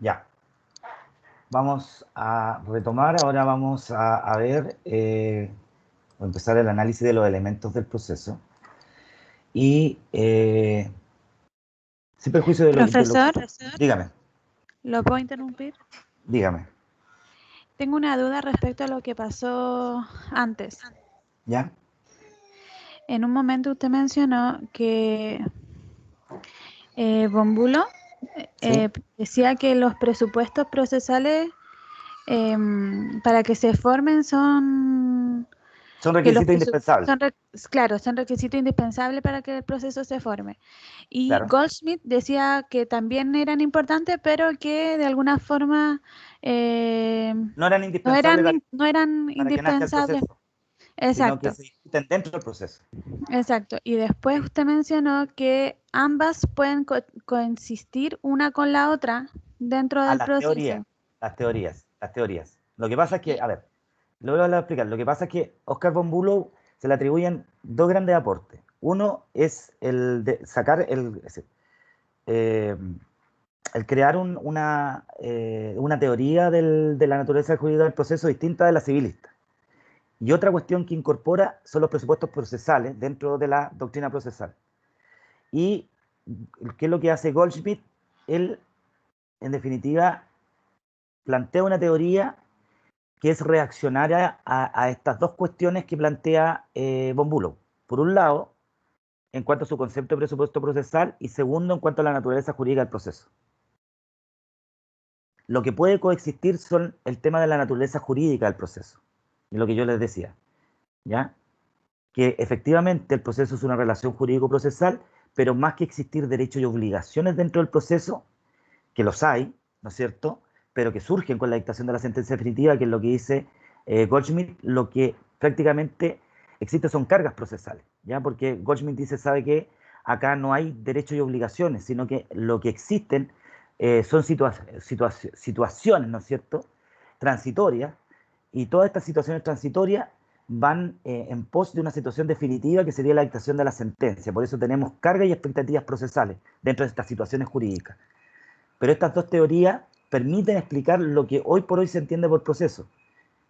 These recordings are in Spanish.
Ya. Vamos a retomar, ahora vamos a ver, a empezar el análisis de los elementos del proceso. Y sin perjuicio de lo... Profesor, Dígame, ¿lo puedo interrumpir? dígame. Tengo una duda respecto a lo que pasó antes. ¿Ya? En un momento usted mencionó que Von Bülow ¿Sí? decía que los presupuestos procesales para que se formen son... Son Que los requisitos indispensables. claro, son requisitos indispensables para que el proceso se forme. Y Claro. Goldschmidt decía que también eran importantes, pero que de alguna forma No eran indispensables no eran para que nazca el indispensables. proceso, sino que Exacto, se discuten dentro del proceso. exacto. Y después usted mencionó que ambas pueden coexistir una con la otra dentro A del las teorías, proceso. las teorías. Lo que pasa es que, a ver, lo voy a explicar. Lo que pasa es que Oscar von Bülow se le atribuyen dos grandes aportes. Uno es el de sacar eh, el crear una teoría de la naturaleza jurídica del proceso distinta de la civilista. Y otra cuestión que incorpora son los presupuestos procesales dentro de la doctrina procesal. Y qué es lo que hace Goldschmidt. Él, en definitiva, plantea una teoría que es reaccionaria a estas dos cuestiones que plantea von Bülow. Por un lado, en cuanto a su concepto de presupuesto procesal, y segundo, en cuanto a la naturaleza jurídica del proceso. Lo que puede coexistir son el tema de la naturaleza jurídica del proceso, y lo que yo les decía, ¿ya? Que efectivamente el proceso es una relación jurídico-procesal, pero más que existir derechos y obligaciones dentro del proceso, que los hay, ¿no es cierto?, pero que surgen con la dictación de la sentencia definitiva, que es lo que dice Goldschmidt, lo que prácticamente existe son cargas procesales, ¿ya? Porque Goldschmidt dice, sabe que acá no hay derechos y obligaciones, sino que lo que existen son situaciones, ¿no es cierto?, transitorias, y todas estas situaciones transitorias van en pos de una situación definitiva que sería la dictación de la sentencia. Por eso tenemos cargas y expectativas procesales dentro de estas situaciones jurídicas. Pero estas dos teorías permiten explicar lo que hoy por hoy se entiende por proceso,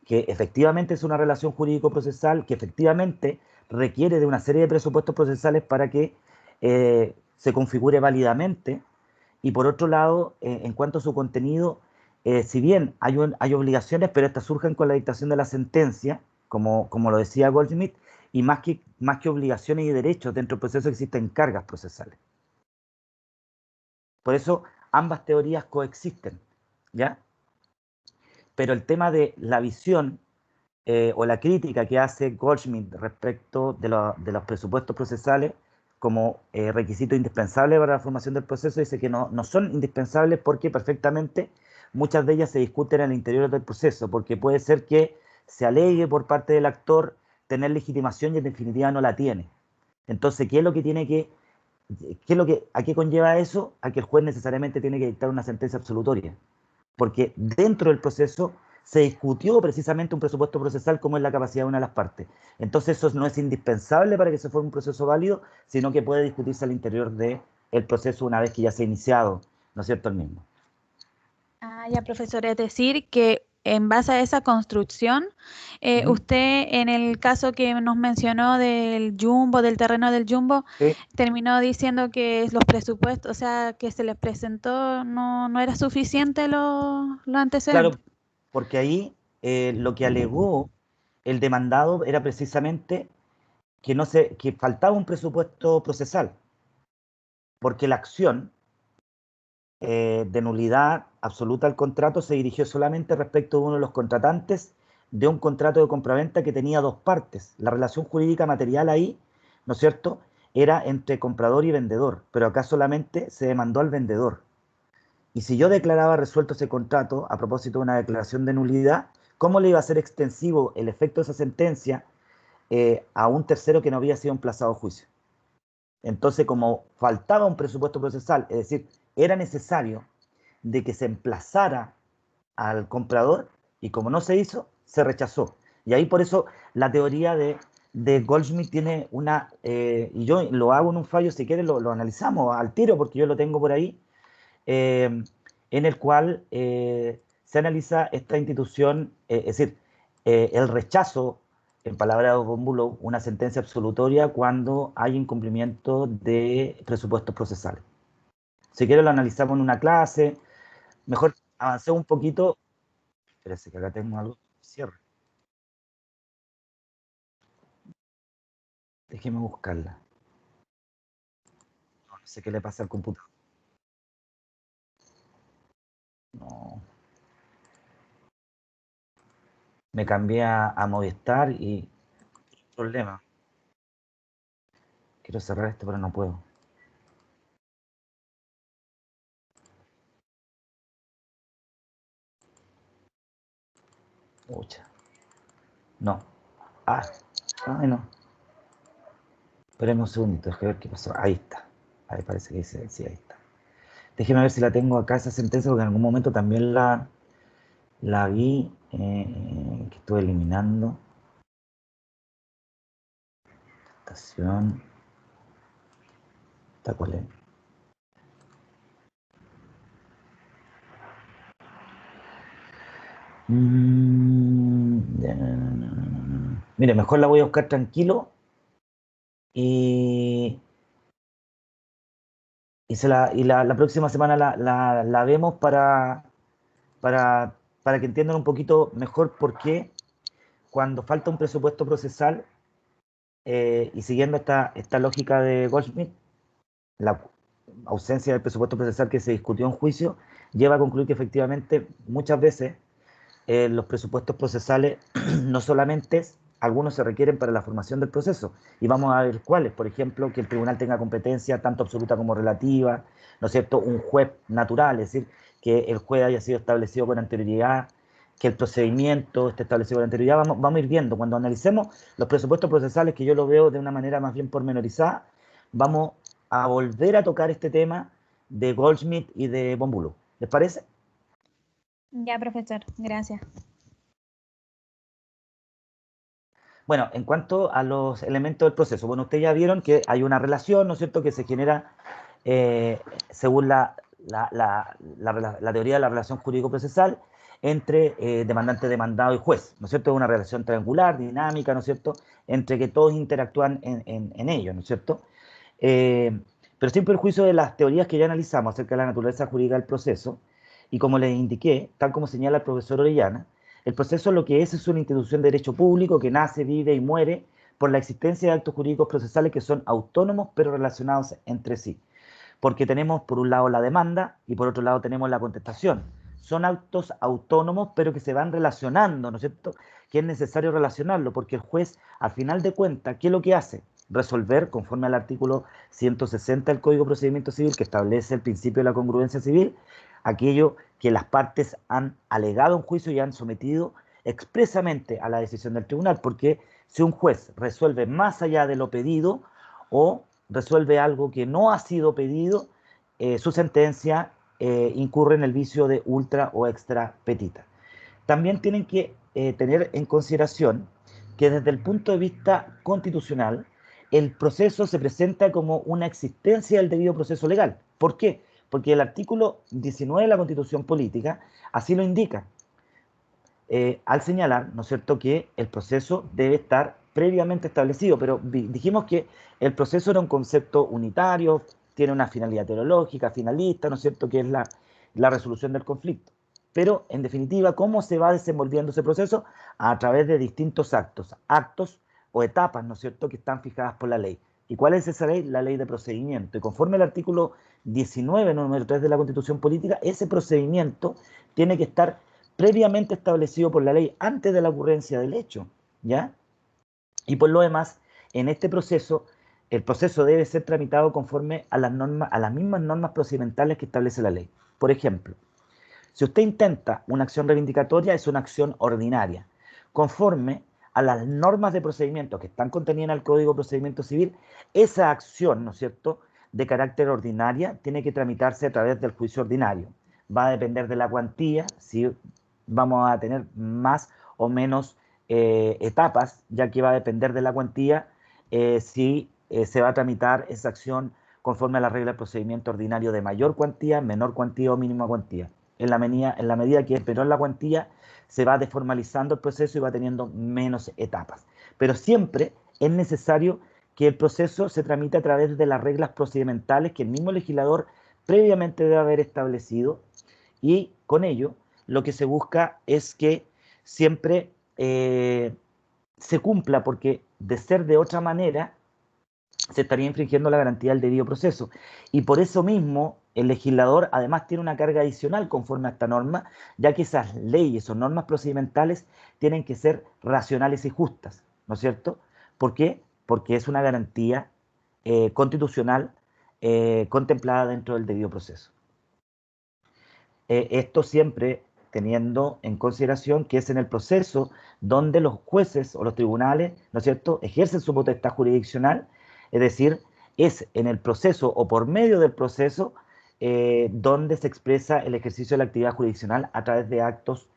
que efectivamente es una relación jurídico-procesal, que efectivamente requiere de una serie de presupuestos procesales para que se configure válidamente. Y por otro lado, en cuanto a su contenido, si bien hay obligaciones, pero estas surgen con la dictación de la sentencia, como lo decía Goldsmith, y más que obligaciones y derechos, dentro del proceso existen cargas procesales. Por eso ambas teorías coexisten, ¿ya? Pero el tema de la visión o la crítica que hace Goldschmidt respecto de los presupuestos procesales como requisito indispensable para la formación del proceso, dice que no son indispensables porque perfectamente muchas de ellas se discuten al interior del proceso, porque puede ser que se alegue por parte del actor tener legitimación y en definitiva no la tiene. Entonces, ¿qué es lo que tiene que ¿a qué conlleva eso? A que el juez necesariamente tiene que dictar una sentencia absolutoria. Porque dentro del proceso se discutió precisamente un presupuesto procesal como es la capacidad de una de las partes. Entonces eso no es indispensable para que se forme un proceso válido, sino que puede discutirse al interior del proceso una vez que ya se ha iniciado, ¿no es cierto?, el mismo. Ah, ya, profesor, es decir, que en base a esa construcción, usted en el caso que nos mencionó del Jumbo, del terreno del Jumbo, Sí, terminó diciendo que los presupuestos, o sea, que se les presentó no era suficiente los claro, antecedentes. porque ahí lo que alegó el demandado era precisamente que faltaba un presupuesto procesal, porque la acción de nulidad absoluta al contrato se dirigió solamente respecto de uno de los contratantes de un contrato de compraventa que tenía dos partes. La relación jurídica material ahí, ¿no es cierto?, era entre comprador y vendedor, pero acá solamente se demandó al vendedor. Y si yo declaraba resuelto ese contrato a propósito de una declaración de nulidad, ¿cómo le iba a ser extensivo el efecto de esa sentencia a un tercero que no había sido emplazado a juicio? Entonces, como faltaba un presupuesto procesal, es decir, era necesario de que se emplazara al comprador, y como no se hizo, se rechazó. Y ahí por eso la teoría de Goldschmidt tiene y yo lo hago en un fallo, si quieres lo analizamos al tiro, porque yo lo tengo por ahí, en el cual se analiza esta institución, es decir, el rechazo, en palabras de Von Bülow, una sentencia absolutoria cuando hay incumplimiento de presupuestos procesales. Si quieren lo analizamos en una clase, mejor avancemos un poquito. Espérense que acá tengo algo. Cierre. Déjeme buscarla. No sé qué le pasa al computador. No. Me cambié a Movistar y problema. Quiero cerrar esto, pero no puedo. Pucha. No. Ah. Ay, no. Espérenme un segundito, déjame ver qué pasó. Ahí está. Ahí parece que dice, sí, ahí está. Déjeme ver si la tengo acá, esa sentencia, porque en algún momento también la vi, que estuve eliminando. Estación. ¿Está cuál es? Mire, mejor la voy a buscar tranquilo y, la próxima semana la vemos para, para que entiendan un poquito mejor por qué cuando falta un presupuesto procesal y siguiendo esta lógica de Goldschmidt, la ausencia del presupuesto procesal que se discutió en juicio lleva a concluir que efectivamente muchas veces los presupuestos procesales no solamente algunos se requieren para la formación del proceso, y vamos a ver cuáles. Por ejemplo, que el tribunal tenga competencia tanto absoluta como relativa, ¿no es cierto? Un juez natural, es decir, que el juez haya sido establecido con anterioridad, que el procedimiento esté establecido con anterioridad. Vamos a ir viendo, cuando analicemos los presupuestos procesales, que yo lo veo de una manera más bien pormenorizada, vamos a volver a tocar este tema de Goldschmidt y de Von Bülow. ¿Les parece? Ya, profesor, gracias. Bueno, en cuanto a los elementos del proceso, bueno, ustedes ya vieron que hay una relación, ¿no es cierto?, que se genera según la teoría de la relación jurídico-procesal entre demandante, demandado y juez, ¿no es cierto? Es una relación triangular, dinámica, ¿no es cierto?, entre que todos interactúan en ello, ¿no es cierto? Eh, pero sin perjuicio de las teorías que ya analizamos acerca de la naturaleza jurídica del proceso, y como les indiqué, tal como señala el profesor Orellana, el proceso lo que es una institución de derecho público que nace, vive y muere por la existencia de actos jurídicos procesales que son autónomos pero relacionados entre sí. Porque tenemos por un lado la demanda y por otro lado tenemos la contestación. Son actos autónomos pero que se van relacionando, ¿no es cierto? Que es necesario relacionarlo porque el juez, al final de cuentas, ¿qué es lo que hace? Resolver, conforme al artículo 160 del Código de Procedimiento Civil, que establece el principio de la congruencia civil, aquello que las partes han alegado en juicio y han sometido expresamente a la decisión del tribunal, porque si un juez resuelve más allá de lo pedido o resuelve algo que no ha sido pedido, su sentencia incurre en el vicio de ultra o extra petita. También tienen que tener en consideración que desde el punto de vista constitucional, el proceso se presenta como una existencia del debido proceso legal. ¿Por qué? Porque el artículo 19 de la Constitución Política así lo indica, al señalar, ¿no es cierto?, que el proceso debe estar previamente establecido, pero dijimos que el proceso era un concepto unitario, tiene una finalidad teológica, finalista, ¿no es cierto?, que es la resolución del conflicto. Pero, en definitiva, ¿cómo se va desenvolviendo ese proceso? A través de distintos actos o etapas, ¿no es cierto?, que están fijadas por la ley. ¿Y cuál es esa ley? La ley de procedimiento. Y conforme al artículo 19, número 3 de la Constitución Política, ese procedimiento tiene que estar previamente establecido por la ley antes de la ocurrencia del hecho, ¿ya? Y por lo demás, en este proceso, el proceso debe ser tramitado conforme a las normas, a las mismas normas procedimentales que establece la ley. Por ejemplo, si usted intenta una acción reivindicatoria, es una acción ordinaria. Conforme a las normas de procedimiento que están contenidas en el Código de Procedimiento Civil, esa acción, ¿no es cierto?, de carácter ordinaria, tiene que tramitarse a través del juicio ordinario. Va a depender de la cuantía, si vamos a tener más o menos etapas, ya que va a depender de la cuantía si se va a tramitar esa acción conforme a la regla del procedimiento ordinario de mayor cuantía, menor cuantía o mínima cuantía. en la medida que es menor la cuantía, se va desformalizando el proceso y va teniendo menos etapas. Pero siempre es necesario que el proceso se tramite a través de las reglas procedimentales que el mismo legislador previamente debe haber establecido, y con ello lo que se busca es que siempre se cumpla, porque de ser de otra manera se estaría infringiendo la garantía del debido proceso. Y por eso mismo el legislador además tiene una carga adicional conforme a esta norma, ya que esas leyes o normas procedimentales tienen que ser racionales y justas, ¿no es cierto? ¿Por qué? Porque es una garantía constitucional contemplada dentro del debido proceso. Esto siempre teniendo en consideración que es en el proceso donde los jueces o los tribunales, ¿no es cierto?, ejercen su potestad jurisdiccional, es decir, es en el proceso o por medio del proceso donde se expresa el ejercicio de la actividad jurisdiccional a través de actos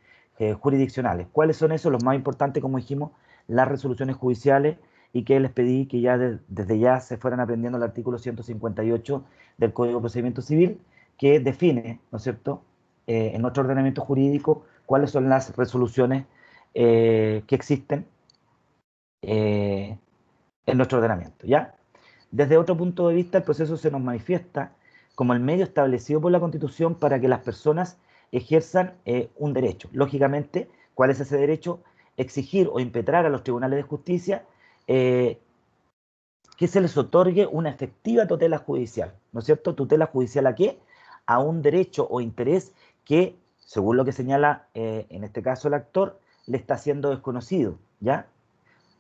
jurisdiccionales. ¿Cuáles son esos? Los más importantes, como dijimos, las resoluciones judiciales, y que les pedí que ya desde ya se fueran aprendiendo el artículo 158 del Código de Procedimiento Civil, que define, ¿no es cierto?, en nuestro ordenamiento jurídico cuáles son las resoluciones que existen en nuestro ordenamiento, ¿ya? Desde otro punto de vista, el proceso se nos manifiesta como el medio establecido por la Constitución para que las personas ejerzan un derecho. Lógicamente, ¿cuál es ese derecho? Exigir o impetrar a los tribunales de justicia que se les otorgue una efectiva tutela judicial, ¿no es cierto? ¿Tutela judicial a qué? A un derecho o interés que, según lo que señala en este caso el actor, le está siendo desconocido, ¿ya?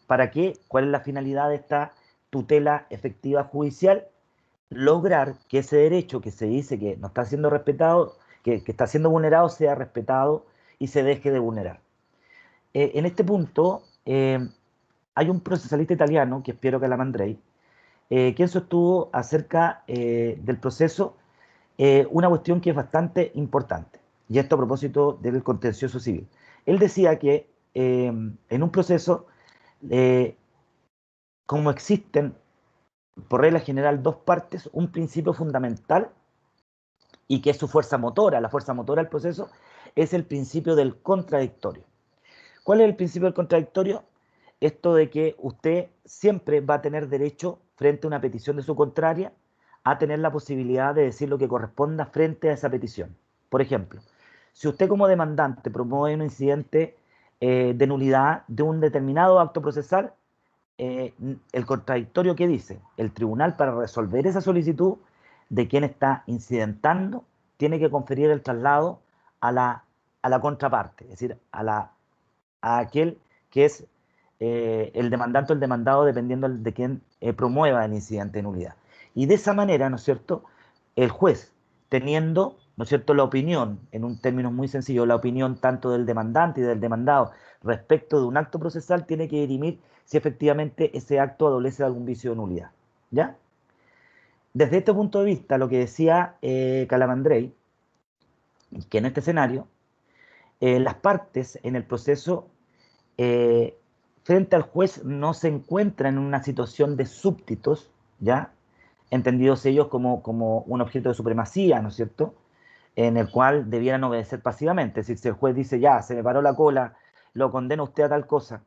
¿Para qué? ¿Cuál es la finalidad de esta tutela efectiva judicial? Lograr que ese derecho que se dice que no está siendo respetado, que está siendo vulnerado, sea respetado y se deje de vulnerar. En este punto, hay un procesalista italiano, que es Piero Calamandrei, quien sostuvo acerca del proceso una cuestión que es bastante importante, y esto a propósito del contencioso civil. Él decía que en un proceso, como existen por regla general dos partes, un principio fundamental y que es su fuerza motora, la fuerza motora del proceso, es el principio del contradictorio. ¿Cuál es el principio del contradictorio? Esto de que usted siempre va a tener derecho, frente a una petición de su contraria, a tener la posibilidad de decir lo que corresponda frente a esa petición. Por ejemplo, si usted como demandante promueve un incidente de nulidad de un determinado acto procesal, el contradictorio que dice, el tribunal, para resolver esa solicitud de quien está incidentando, tiene que conferir el traslado a la contraparte, es decir, a aquel que es el demandante o el demandado, dependiendo de quién promueva el incidente de nulidad. Y de esa manera, ¿no es cierto?, el juez, teniendo, ¿no es cierto?, la opinión, en un término muy sencillo, la opinión tanto del demandante y del demandado respecto de un acto procesal, tiene que dirimir si efectivamente ese acto adolece de algún vicio de nulidad, ¿ya? Desde este punto de vista, lo que decía Calamandrei, que en este escenario, las partes en el proceso frente al juez no se encuentran en una situación de súbditos, ¿ya? Entendidos ellos como un objeto de supremacía, ¿no es cierto?, en el cual debieran obedecer pasivamente. Es decir, si el juez dice, ya, se me paró la cola, lo condena usted a tal cosa,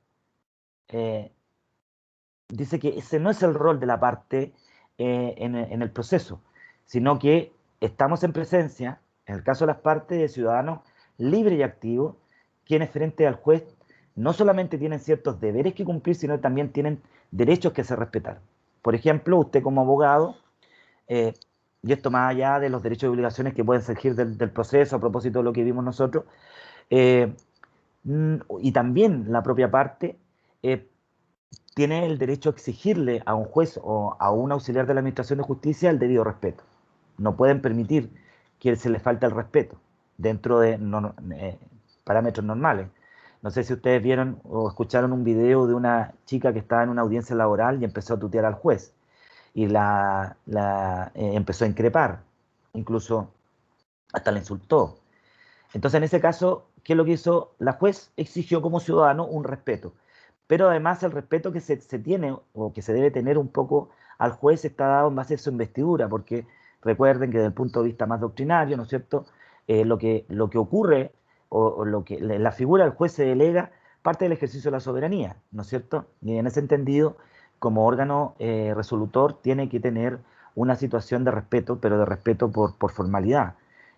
dice que ese no es el rol de la parte en el proceso, sino que estamos en presencia, en el caso de las partes, de ciudadanos libres y activos, quienes frente al juez no solamente tienen ciertos deberes que cumplir, sino también tienen derechos que se respetar. Por ejemplo, usted como abogado, y esto más allá de los derechos y obligaciones que pueden surgir del proceso a propósito de lo que vimos nosotros, y también la propia parte tiene el derecho a exigirle a un juez o a un auxiliar de la Administración de Justicia el debido respeto. No pueden permitir que se les falte el respeto dentro de parámetros normales. No sé si ustedes vieron o escucharon un video de una chica que estaba en una audiencia laboral y empezó a tutear al juez y empezó a increpar, incluso hasta la insultó. Entonces, en ese caso, ¿qué es lo que hizo? La juez exigió como ciudadano un respeto, pero además el respeto que se tiene o que se debe tener un poco al juez está dado en base a su investidura, porque recuerden que desde el punto de vista más doctrinario, ¿no es cierto?, lo que ocurre o lo que la figura del juez se delega parte del ejercicio de la soberanía, ¿no es cierto? Y en ese entendido, como órgano resolutor, tiene que tener una situación de respeto, pero de respeto por formalidad.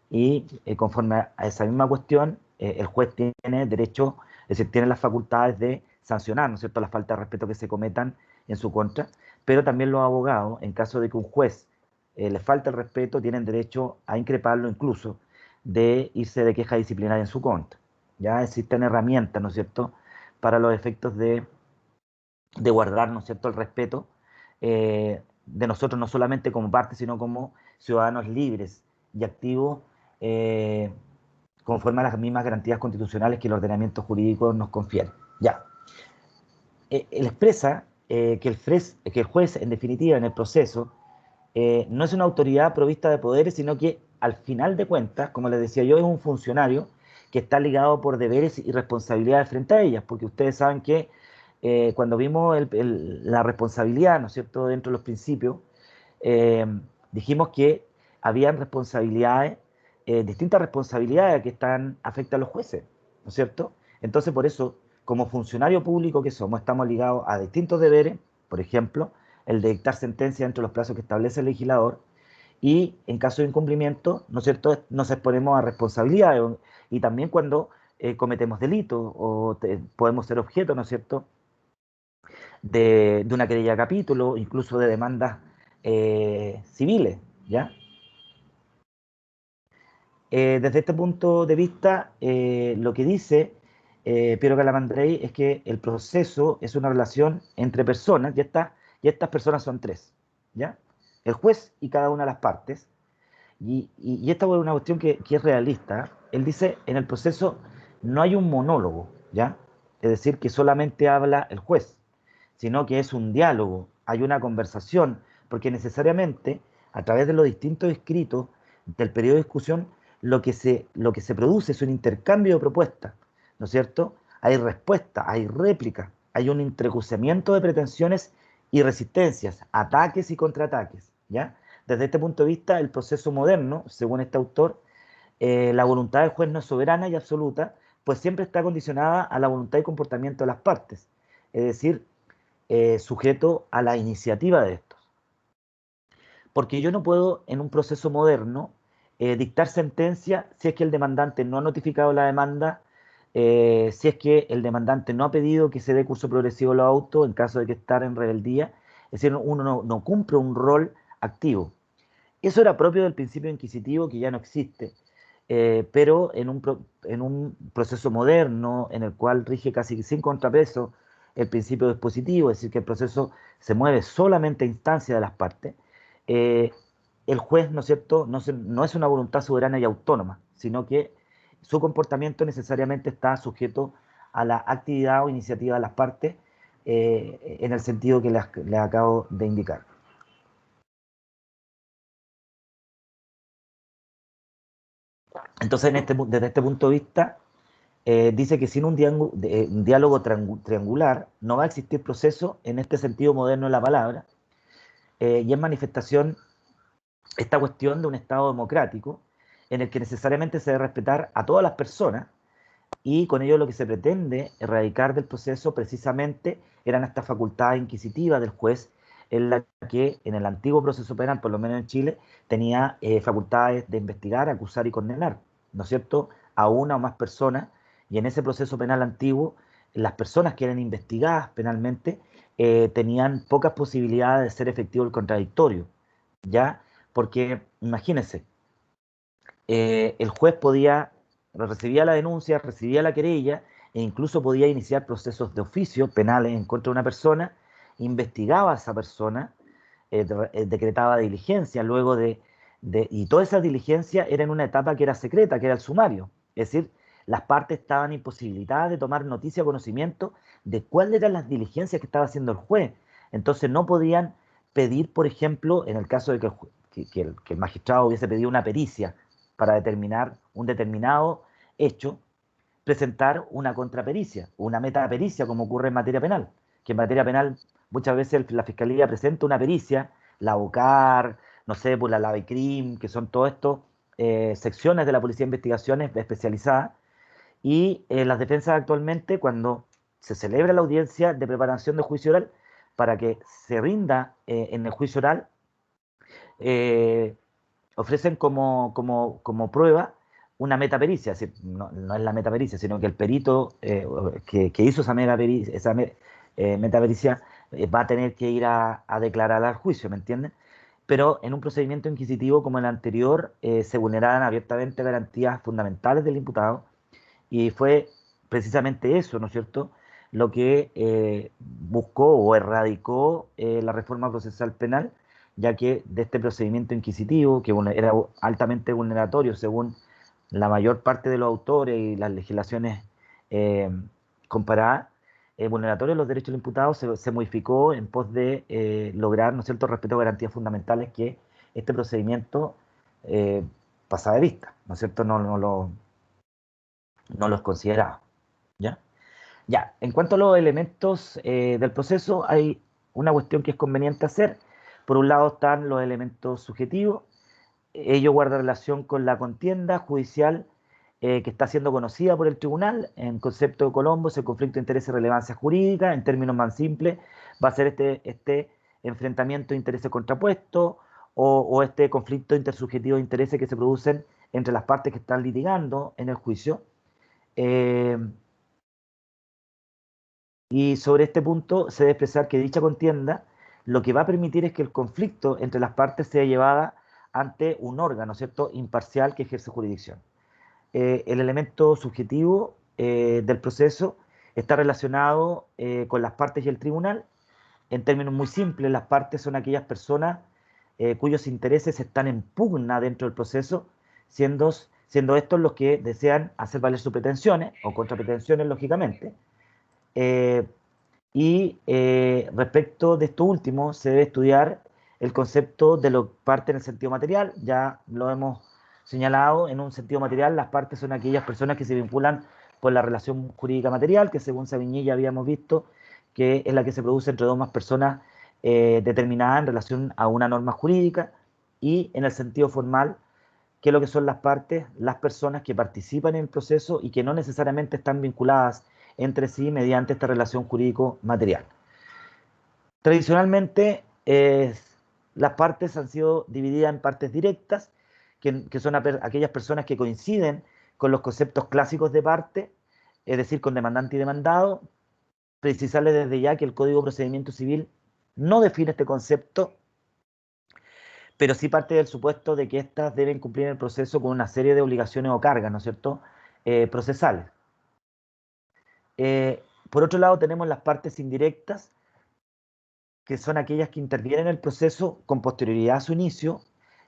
Y conforme a esa misma cuestión, el juez tiene derecho, es decir, tiene las facultades de sancionar, ¿no es cierto?, las faltas de respeto que se cometan en su contra, pero también los abogados, en caso de que un juez le falte el respeto, tienen derecho a increparlo, incluso de irse de queja disciplinaria en su contra. Ya existen herramientas, ¿no es cierto?, para los efectos de guardar, ¿no es cierto?, el respeto de nosotros, no solamente como parte, sino como ciudadanos libres y activos, conforme a las mismas garantías constitucionales que el ordenamiento jurídico nos confiere. Ya. Él expresa que el juez, en definitiva, en el proceso, no es una autoridad provista de poderes, sino que al final de cuentas, como les decía yo, es un funcionario que está ligado por deberes y responsabilidades frente a ellas, porque ustedes saben que cuando vimos la responsabilidad, ¿no es cierto?, dentro de los principios, eh, dijimos que habían responsabilidades, distintas responsabilidades que afectan a los jueces, ¿no es cierto? Entonces, por eso, como funcionario público que somos, estamos ligados a distintos deberes, por ejemplo, el de dictar sentencia dentro de los plazos que establece el legislador, y en caso de incumplimiento, ¿no es cierto?, nos exponemos a responsabilidades, y también cuando cometemos delitos o podemos ser objeto, ¿no es cierto?, de una querella de capítulo, incluso de demandas civiles, ¿ya? Desde este punto de vista, lo que dice Piero Calamandrei es que el proceso es una relación entre personas, y estas personas son tres, ¿ya? El juez y cada una de las partes, y esta es una cuestión que es realista. Él dice, en el proceso no hay un monólogo, ¿ya? Es decir, que solamente habla el juez, sino que es un diálogo, hay una conversación, porque necesariamente a través de los distintos escritos del periodo de discusión, lo que se produce es un intercambio de propuestas, ¿no es cierto? Hay respuesta, hay réplica, hay un entrecruzamiento de pretensiones y resistencias, ataques y contraataques, ¿ya? Desde este punto de vista, el proceso moderno, según este autor, la voluntad del juez no es soberana y absoluta, pues siempre está condicionada a la voluntad y comportamiento de las partes, es decir, sujeto a la iniciativa de estos. Porque yo no puedo, en un proceso moderno, dictar sentencia si es que el demandante no ha notificado la demanda, si es que el demandante no ha pedido que se dé curso progresivo a los autos en caso de que estar en rebeldía. Es decir, uno no cumple un rol activo. Eso era propio del principio inquisitivo, que ya no existe, pero en un proceso moderno en el cual rige casi sin contrapeso el principio dispositivo, es decir, que el proceso se mueve solamente a instancia de las partes, eh, el juez, ¿no es cierto?, no es una voluntad soberana y autónoma, sino que su comportamiento necesariamente está sujeto a la actividad o iniciativa de las partes, en el sentido que les acabo de indicar. Entonces, desde este punto de vista, dice que sin un diálogo triangular no va a existir proceso en este sentido moderno de la palabra, y es manifestación esta cuestión de un Estado democrático en el que necesariamente se debe respetar a todas las personas, y con ello lo que se pretende erradicar del proceso precisamente eran estas facultades inquisitivas del juez, en la que en el antiguo proceso penal, por lo menos en Chile, tenía facultades de investigar, acusar y condenar, ¿no es cierto?, a una o más personas, y en ese proceso penal antiguo, las personas que eran investigadas penalmente tenían pocas posibilidades de ser efectivo el contradictorio, ¿ya? Porque imagínense, el juez recibía la denuncia, recibía la querella, e incluso podía iniciar procesos de oficio penales en contra de una persona, investigaba a esa persona, decretaba diligencia, y toda esa diligencia era en una etapa que era secreta, que era el sumario. Es decir, las partes estaban imposibilitadas de tomar noticia o conocimiento de cuáles eran las diligencias que estaba haciendo el juez. Entonces no podían pedir, por ejemplo, en el caso de que el magistrado hubiese pedido una pericia para determinar un determinado hecho, presentar una contrapericia, una metapericia, como ocurre en materia penal, que en materia penal muchas veces la Fiscalía presenta una pericia, la OCAR, no sé, pues la LAVECRIM, que son todos estos secciones de la Policía de Investigaciones especializadas, y las defensas actualmente, cuando se celebra la audiencia de preparación de juicio oral, para que se rinda en el juicio oral, ofrecen como prueba una metapericia. Es decir, no es la metapericia, sino que el perito que hizo esa metapericia va a tener que ir a declarar al juicio, ¿me entienden? Pero en un procedimiento inquisitivo como el anterior se vulneraban abiertamente garantías fundamentales del imputado, y fue precisamente eso, ¿no es cierto?, lo que buscó o erradicó la reforma procesal penal, ya que de este procedimiento inquisitivo, que era altamente vulneratorio según la mayor parte de los autores y las legislaciones eh, comparadas, vulneratorio de los derechos del imputado, se modificó en pos de lograr, ¿no es cierto?, respeto a garantías fundamentales que este procedimiento eh, pasaba de vista, ¿no es cierto?, no los consideraba, ¿ya? Ya, en cuanto a los elementos del proceso, hay una cuestión que es conveniente hacer. Por un lado están los elementos subjetivos. Ello guarda relación con la contienda judicial que está siendo conocida por el tribunal. En concepto de Colombo, ese conflicto de interés y relevancia jurídica, en términos más simples, va a ser este enfrentamiento de intereses contrapuestos o este conflicto intersubjetivo de intereses que se producen entre las partes que están litigando en el juicio. Eh, y sobre este punto se debe expresar que dicha contienda lo que va a permitir es que el conflicto entre las partes sea llevada ante un órgano, ¿cierto?, imparcial que ejerce jurisdicción. El elemento subjetivo del proceso está relacionado con las partes y el tribunal. En términos muy simples, las partes son aquellas personas cuyos intereses están en pugna dentro del proceso, siendo estos los que desean hacer valer sus pretensiones o contrapretensiones, lógicamente. Eh, Respecto de esto último, se debe estudiar el concepto de lo parte en el sentido material. Ya lo hemos señalado. En un sentido material, las partes son aquellas personas que se vinculan por la relación jurídica material, que según Savigny ya habíamos visto, que es la que se produce entre dos más personas determinadas en relación a una norma jurídica. Y en el sentido formal, qué es lo que son las partes, las personas que participan en el proceso y que no necesariamente están vinculadas entre sí mediante esta relación jurídico-material. Tradicionalmente, las partes han sido divididas en partes directas, que son aquellas personas que coinciden con los conceptos clásicos de parte, es decir, con demandante y demandado. Precisarles desde ya que el Código de Procedimiento Civil no define este concepto, pero sí parte del supuesto de que éstas deben cumplir en el proceso con una serie de obligaciones o cargas, ¿no es cierto?, procesales. Por otro lado, tenemos las partes indirectas, que son aquellas que intervienen en el proceso con posterioridad a su inicio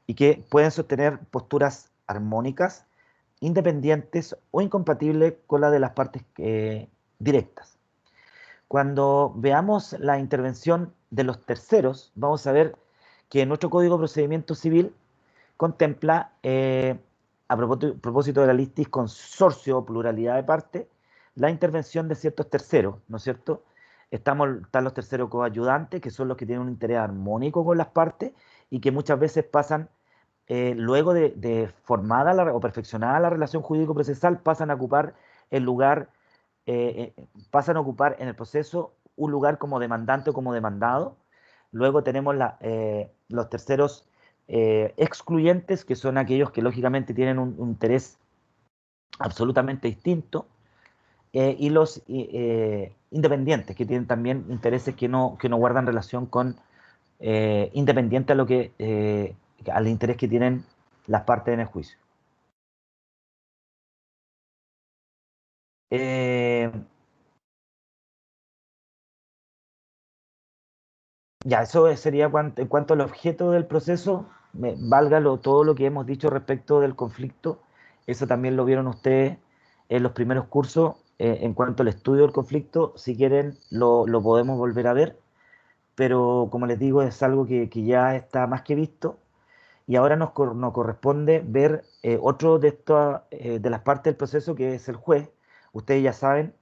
y que pueden sostener posturas armónicas, independientes o incompatibles con la de las partes directas. Cuando veamos la intervención de los terceros, vamos a ver que nuestro Código de Procedimiento Civil contempla, a propósito de la listis consorcio o pluralidad de partes, la intervención de ciertos terceros, ¿no es cierto? Están los terceros coayudantes, que son los que tienen un interés armónico con las partes y que muchas veces pasan, luego de formada o perfeccionada la relación jurídico-procesal, pasan a ocupar el lugar, pasan a ocupar en el proceso un lugar como demandante o como demandado. Luego tenemos los terceros excluyentes, que son aquellos que lógicamente tienen un interés absolutamente distinto, y los independientes, que tienen también intereses que no guardan relación con, independiente a al interés que tienen las partes en el juicio. Ya, eso sería en cuanto al objeto del proceso, valga todo lo que hemos dicho respecto del conflicto. Eso también lo vieron ustedes en los primeros cursos. En cuanto al estudio del conflicto, si quieren lo podemos volver a ver, pero como les digo, es algo que ya está más que visto, y ahora nos corresponde ver otro de las partes del proceso, que es el juez. Ustedes ya saben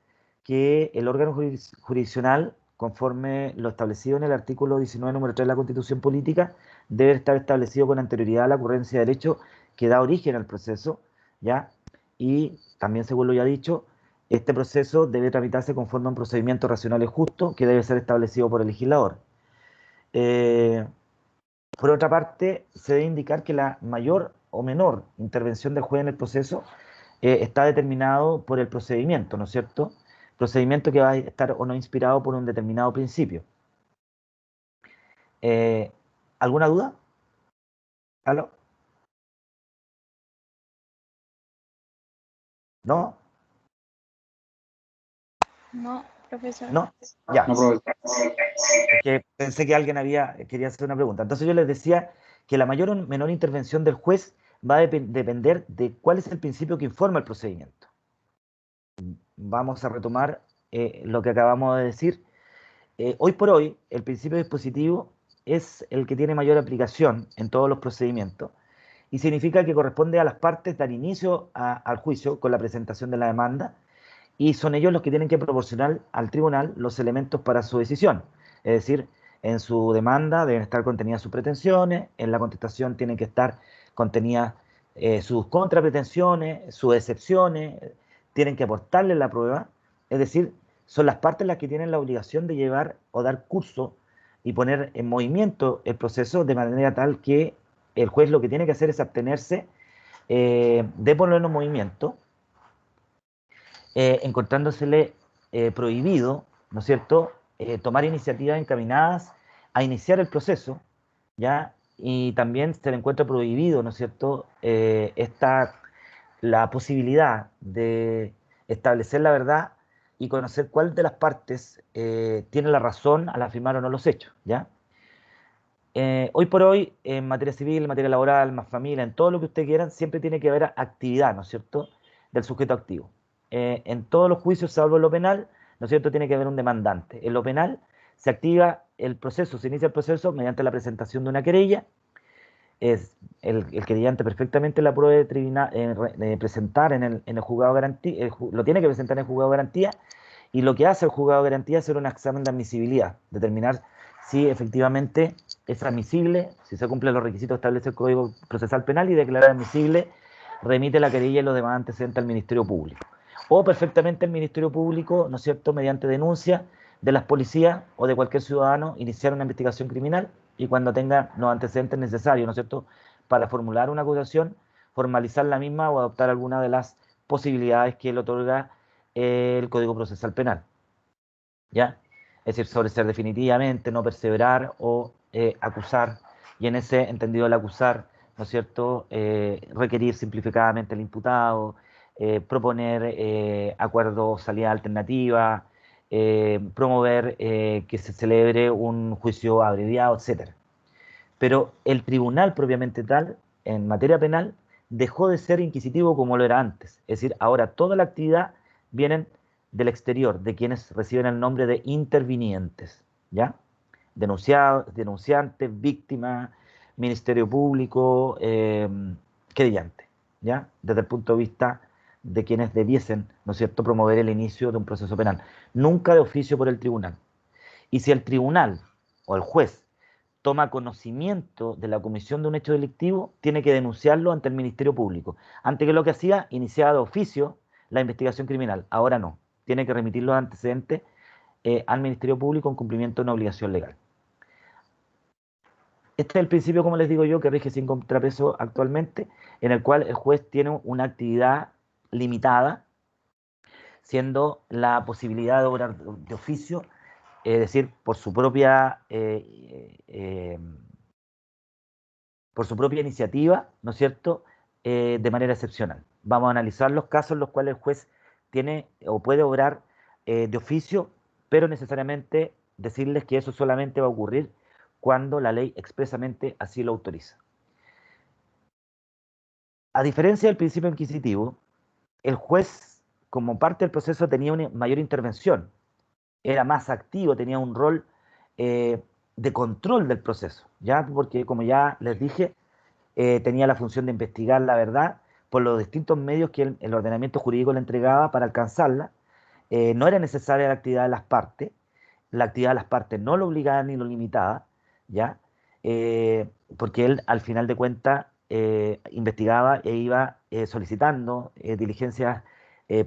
que el órgano jurisdiccional, conforme lo establecido en el artículo 19, número 3 de la Constitución Política, debe estar establecido con anterioridad a la ocurrencia del hecho que da origen al proceso, ¿ya? Y también, según lo ya dicho, este proceso debe tramitarse conforme a un procedimiento racional y justo que debe ser establecido por el legislador. Por otra parte, se debe indicar que la mayor o menor intervención del juez en el proceso está determinado por el procedimiento, ¿no es cierto? Procedimiento que va a estar o no inspirado por un determinado principio. ¿Alguna duda? ¿Aló? ¿No? No, profesor. ¿No? Ya. No, profesor. Es que pensé que alguien quería hacer una pregunta. Entonces yo les decía que la mayor o menor intervención del juez va a depender de cuál es el principio que informa el procedimiento. Vamos a retomar lo que acabamos de decir. Hoy por hoy, el principio dispositivo es el que tiene mayor aplicación en todos los procedimientos y significa que corresponde a las partes dar inicio al juicio con la presentación de la demanda, y son ellos los que tienen que proporcionar al tribunal los elementos para su decisión. Es decir, en su demanda deben estar contenidas sus pretensiones, en la contestación tienen que estar contenidas sus contrapretensiones, sus excepciones, tienen que aportarle la prueba. Es decir, son las partes las que tienen la obligación de llevar o dar curso y poner en movimiento el proceso de manera tal que el juez lo que tiene que hacer es abstenerse de ponerlo en movimiento, encontrándosele prohibido, ¿no es cierto?, tomar iniciativas encaminadas a iniciar el proceso, ¿ya? Y también se le encuentra prohibido, ¿no es cierto?, la posibilidad de establecer la verdad y conocer cuál de las partes tiene la razón al afirmar o no los hechos, ¿ya? Hoy por hoy, en materia civil, en materia laboral, más familia, en todo lo que ustedes quieran, siempre tiene que haber actividad, ¿no es cierto?, del sujeto activo. En todos los juicios, salvo en lo penal, ¿no es cierto?, tiene que haber un demandante. En lo penal se activa el proceso, se inicia el proceso mediante la presentación de una querella. Es el querellante perfectamente la puede presentar en el juzgado de garantía, lo tiene que presentar en el juzgado de garantía, y lo que hace el juzgado de garantía es hacer un examen de admisibilidad, determinar si efectivamente es admisible, si se cumplen los requisitos que establece el Código Procesal Penal, y declarar admisible, remite la querella y los demás antecedentes al Ministerio Público. O perfectamente el Ministerio Público, ¿no es cierto?, mediante denuncia de las policías o de cualquier ciudadano, iniciar una investigación criminal, y cuando tenga los antecedentes necesarios, ¿no es cierto?, para formular una acusación, formalizar la misma o adoptar alguna de las posibilidades que le otorga el Código Procesal Penal, ¿ya? Es decir, sobreseer definitivamente, no perseverar o acusar, y en ese entendido el acusar, ¿no es cierto?, requerir simplificadamente al imputado, proponer acuerdos, salida alternativa, promover que se celebre un juicio abreviado, etc. Pero el tribunal propiamente tal, en materia penal, dejó de ser inquisitivo como lo era antes. Es decir, ahora toda la actividad viene del exterior, de quienes reciben el nombre de intervinientes, ¿ya? Denunciados, denunciantes, víctimas, Ministerio Público, querellante, ¿ya? Desde el punto de vista de quienes debiesen, ¿no es cierto?, promover el inicio de un proceso penal. Nunca de oficio por el tribunal. Y si el tribunal o el juez toma conocimiento de la comisión de un hecho delictivo, tiene que denunciarlo ante el Ministerio Público. Antes, que lo que hacía, iniciaba de oficio la investigación criminal. Ahora no. Tiene que remitir los antecedentes al Ministerio Público en cumplimiento de una obligación legal. Este es el principio, como les digo yo, que rige sin contrapeso actualmente, en el cual el juez tiene una actividad limitada, siendo la posibilidad de obrar de oficio, es decir, por su propia iniciativa, ¿no es cierto?, de manera excepcional. Vamos a analizar los casos en los cuales el juez tiene o puede obrar de oficio, pero necesariamente decirles que eso solamente va a ocurrir cuando la ley expresamente así lo autoriza. A diferencia del principio inquisitivo, el juez, como parte del proceso, tenía una mayor intervención, era más activo, tenía un rol de control del proceso, ¿ya? Porque, como ya les dije, tenía la función de investigar la verdad por los distintos medios que el ordenamiento jurídico le entregaba para alcanzarla. No era necesaria la actividad de las partes, la actividad de las partes no lo obligaba ni lo limitaba, ¿ya? Porque él, al final de cuentas, investigaba e iba solicitando diligencias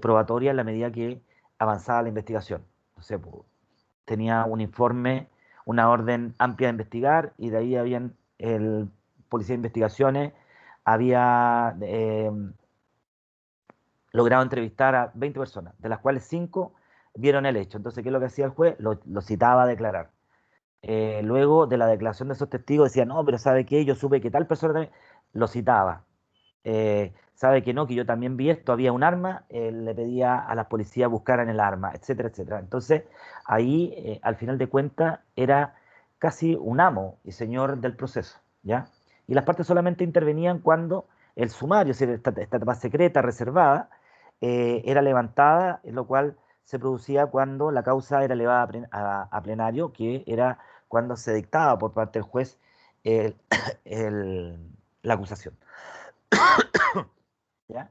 probatorias en la medida que avanzaba la investigación. No sé, pues, tenía un informe, una orden amplia de investigar, y de ahí habían el policía de investigaciones, había logrado entrevistar a 20 personas, de las cuales 5 vieron el hecho. Entonces, ¿qué es lo que hacía el juez? Lo citaba a declarar. Luego de la declaración de esos testigos decía, no, pero ¿sabe qué? Yo supe que tal persona también, lo citaba. ¿Sabe que no? Que yo también vi esto, había un arma, le pedía a las policías buscaran el arma, etcétera, etcétera. Entonces, ahí, al final de cuentas, era casi un amo y señor del proceso, ¿ya? Y las partes solamente intervenían cuando el sumario, es decir, esta etapa secreta, reservada, era levantada, en lo cual se producía cuando la causa era elevada a plenario, que era cuando se dictaba por parte del juez el- el- la acusación. ¿Ya?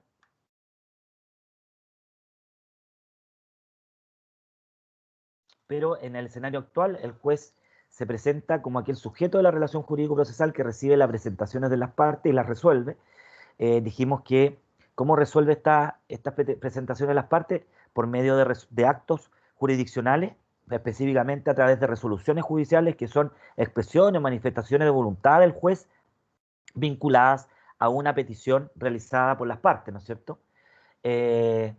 Pero en el escenario actual, el juez se presenta como aquel sujeto de la relación jurídico-procesal que recibe las presentaciones de las partes y las resuelve. Dijimos que, ¿cómo resuelve estas presentaciones de las partes? Por medio de actos jurisdiccionales, específicamente a través de resoluciones judiciales, que son expresiones, manifestaciones de voluntad del juez vinculadas a una petición realizada por las partes, ¿no es cierto? Eh,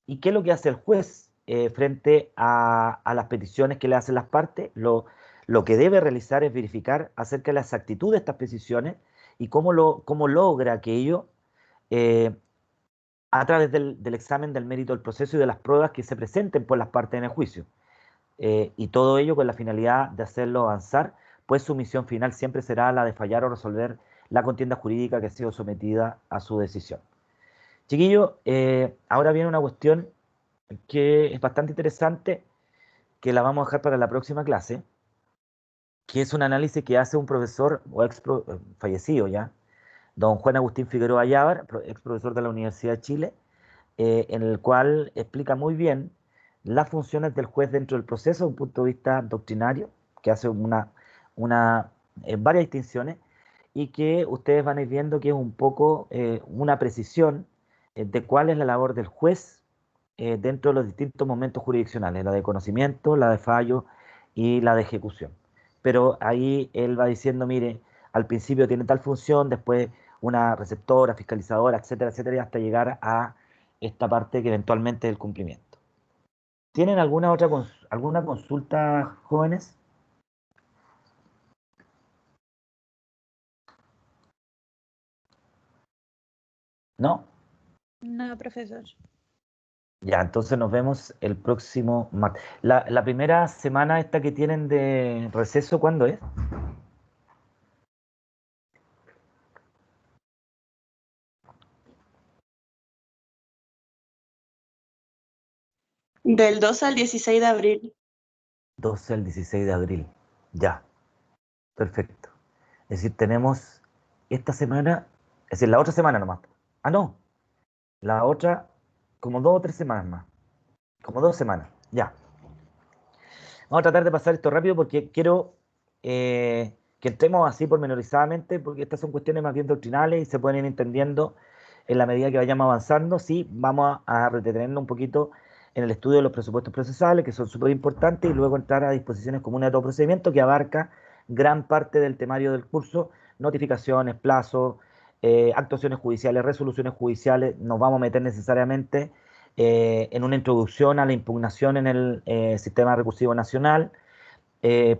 ¿Y qué es lo que hace el juez frente a las peticiones que le hacen las partes? Lo que debe realizar es verificar acerca de la exactitud de estas peticiones y cómo logra aquello eh, a través del examen del mérito del proceso y de las pruebas que se presenten por las partes en el juicio. Y todo ello con la finalidad de hacerlo avanzar, pues su misión final siempre será la de fallar o resolver la contienda jurídica que ha sido sometida a su decisión. Chiquillo, ahora viene una cuestión que es bastante interesante, que la vamos a dejar para la próxima clase, que es un análisis que hace un profesor o fallecido ya, don Juan Agustín Figueroa Ayávar, ex profesor de la Universidad de Chile, en el cual explica muy bien las funciones del juez dentro del proceso desde un punto de vista doctrinario, que hace varias distinciones, y que ustedes van a ir viendo que es un poco una precisión de cuál es la labor del juez dentro de los distintos momentos jurisdiccionales, la de conocimiento, la de fallo y la de ejecución. Pero ahí él va diciendo, mire, al principio tiene tal función, después una receptora, fiscalizadora, etcétera, etcétera, hasta llegar a esta parte que eventualmente es el cumplimiento. ¿Tienen alguna consulta, jóvenes? ¿No? No, profesor. Ya, entonces nos vemos el próximo martes. La primera semana esta que tienen de receso, ¿cuándo es? Del 2 al 16 de abril. 12 al 16 de abril. Ya, perfecto. Es decir, tenemos esta semana, es decir, la otra semana nomás. Ah, no, la otra como 2 o 3 semanas más. Como 2 semanas, ya. Vamos a tratar de pasar esto rápido porque quiero que entremos así pormenorizadamente, porque estas son cuestiones más bien doctrinales y se pueden ir entendiendo en la medida que vayamos avanzando. Sí, vamos a retenernos un poquito en el estudio de los presupuestos procesales, que son súper importantes, y luego entrar a disposiciones comunes de todo procedimiento, que abarca gran parte del temario del curso: notificaciones, plazos, actuaciones judiciales, resoluciones judiciales. Nos vamos a meter necesariamente en una introducción a la impugnación en el sistema recursivo nacional,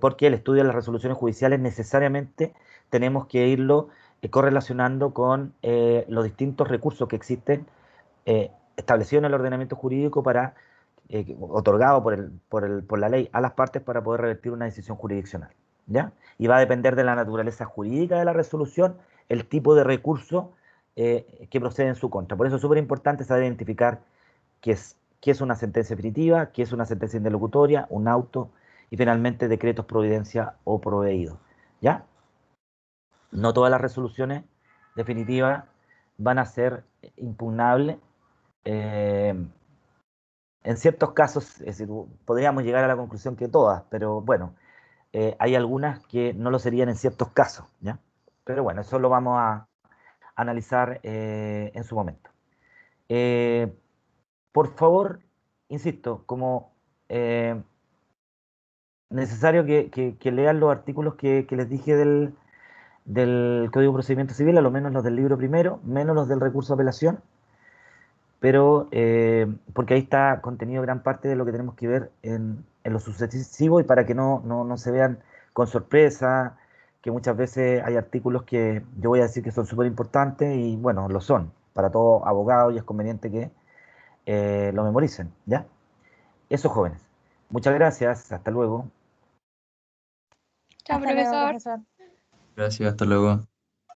porque el estudio de las resoluciones judiciales necesariamente tenemos que irlo correlacionando con los distintos recursos que existen establecidos en el ordenamiento jurídico otorgado por la ley a las partes para poder revertir una decisión jurisdiccional, ¿ya? Y va a depender de la naturaleza jurídica de la resolución el tipo de recurso que procede en su contra. Por eso es súper importante saber identificar qué es una sentencia definitiva, qué es una sentencia interlocutoria, un auto y finalmente decretos, providencia o proveído, ¿ya? No todas las resoluciones definitivas van a ser impugnables. Eh, en ciertos casos, es decir, podríamos llegar a la conclusión que todas, pero bueno, hay algunas que no lo serían en ciertos casos, ¿ya? Pero bueno, eso lo vamos analizar en su momento. Por favor, insisto, como necesario que lean los artículos que les dije del Código de Procedimiento Civil, a lo menos los del libro primero, menos los del recurso de apelación, pero porque ahí está contenido gran parte de lo que tenemos que ver en lo sucesivo, y para que no se vean con sorpresa, que muchas veces hay artículos que yo voy a decir que son súper importantes y bueno, lo son para todo abogado, y es conveniente que lo memoricen, ¿ya? Eso, jóvenes. Muchas gracias, hasta luego. Chao, Hasta luego, profesor. profesor. Gracias, hasta luego.